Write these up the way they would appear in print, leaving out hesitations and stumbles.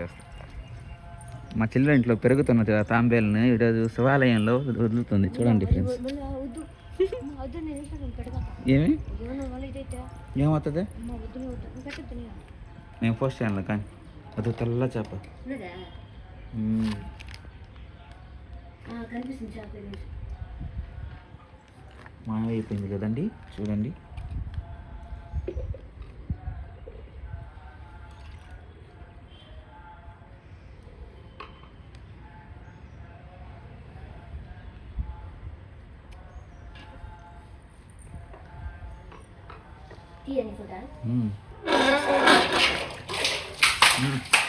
చేస్తా. మా చిల్లర ఇంట్లో పెరుగుతున్న తాంబేలను ఈరోజు శివాలయంలో వదులుతుంది. చూడండి ఫ్రెండ్స్. ఏమి ఏమవుతుంది? నేను పోస్ట్ చేయను కానీ అది తెల్ల చేప మాయమైపోయింది కదండి. చూడండి.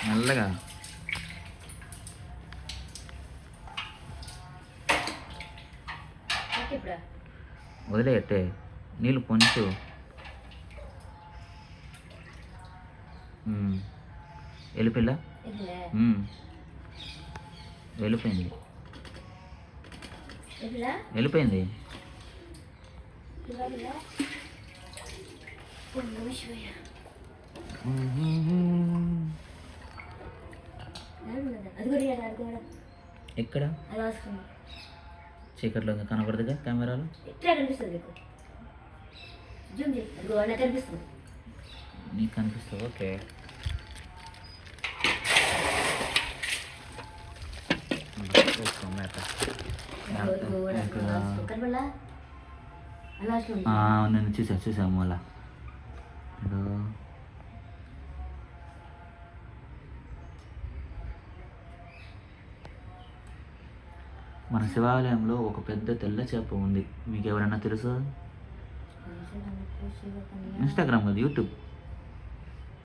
నల్లగా వదిలేయట్టే నీళ్ళు పొంచు. వెళ్ళిపోయిలా వెళ్ళిపోయింది వెళ్ళిపోయింది. ఎక్కడ చీకట్లో కనబడదుగా కెమెరాలో. నీకు కనిపిస్తుంది. ఓకే. నేను చూసాము మళ్ళా. మన శివాలయంలో ఒక పెద్ద తెల్ల చేప ఉంది. మీకు ఎవరైనా తెలుసా? ఇన్స్టాగ్రామ్ కాదు, యూట్యూబ్.